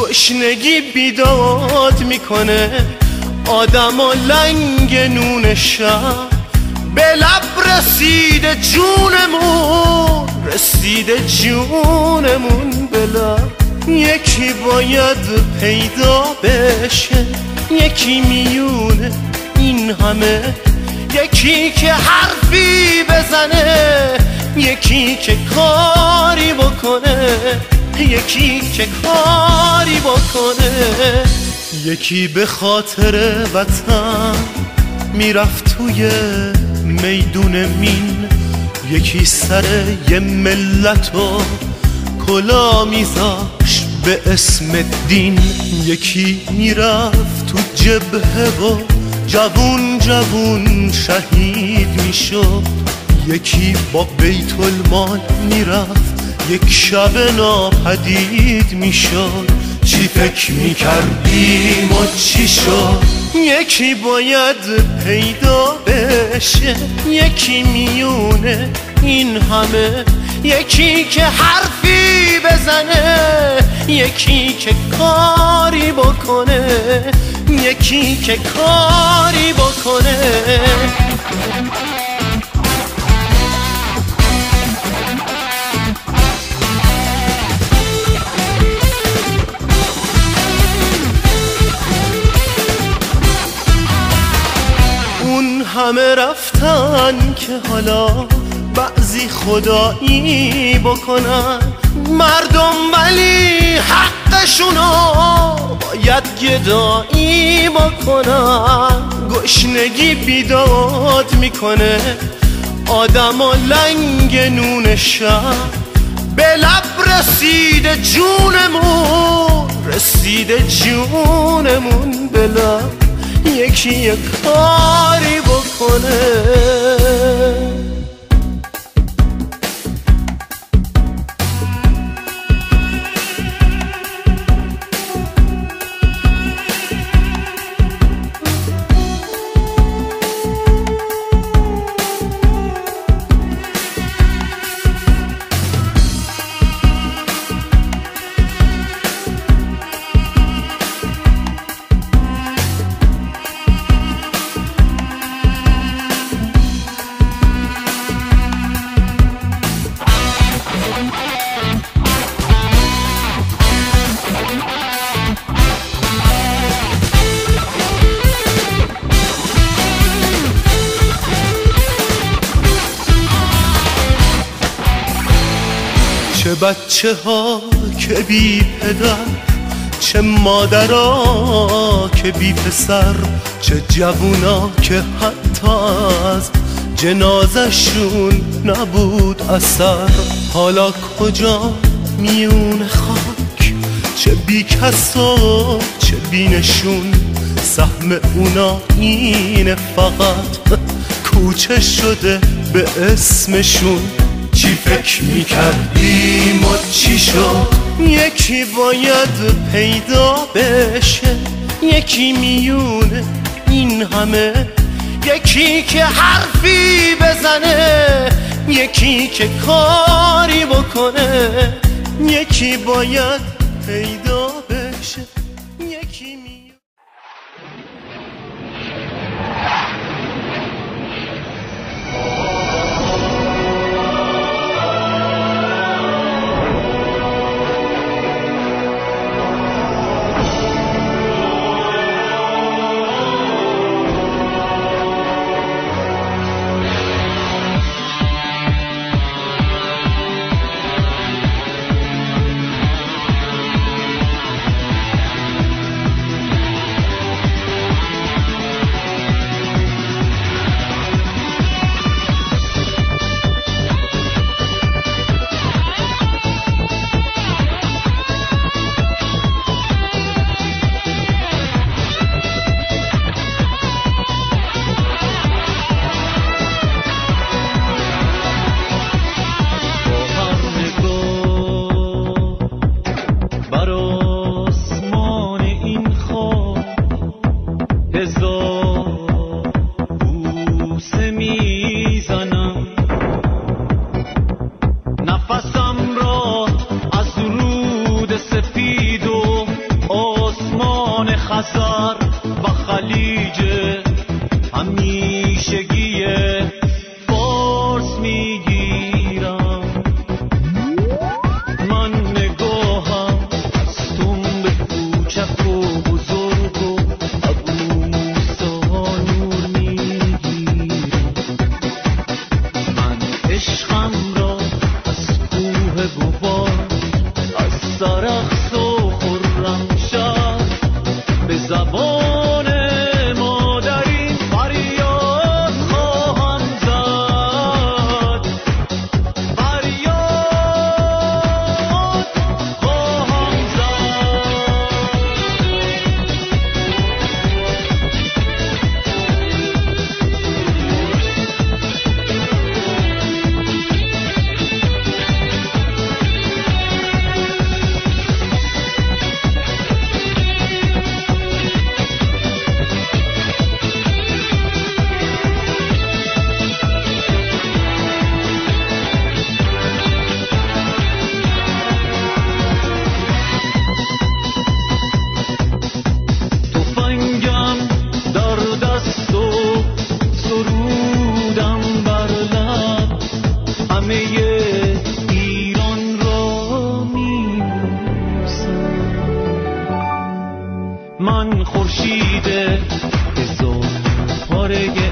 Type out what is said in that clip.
گشنگی بیداد میکنه آدم و لنگ نون شب، به لب رسیده جونمون، رسیده جونمون به لب. یکی باید پیدا بشه، یکی میونه این همه، یکی که حرفی بزنه، یکی که کاری بکنه، یکی که کاری بکنه. یکی به خاطر وطن میرفت توی میدون مین، یکی سر یه ملتو کلا میذاشت به اسم دین، یکی میرفت تو جبهه و جوون جوون شهید میشد، یکی با بیت المال میرفت یک شب ناپدید میشد. چی فکر میکردیم و چی شد؟ یکی باید پیدا بشه، یکی میونه این همه، یکی که حرفی بزنه، یکی که کاری بکنه، یکی که کاری بکنه. همه رفتن که حالا بعضی خدایی بکنن، مردم ولی حقشونو باید گدایی بکنن. گشنگی بیداد میکنه آدم و لنگ نون شب، به لب رسیده جونمون، رسیده جونمون به لب. یکی یک کاری بکنه. چه بچه ها که بی پدر، چه مادرها که بی پسر، چه جوونا که حتی از جنازشون نبود اثر. حالا کجا میون خاک، چه بی کس و چه بی نشون، سهم اونا اینه فقط کوچه شده به اسمشون. چی فکر میکردیم و چی شد؟ یکی باید پیدا بشه، یکی میونه این همه، یکی که حرفی بزنه، یکی که کاری بکنه. یکی باید پیدا بشه، یکی میونه. پاره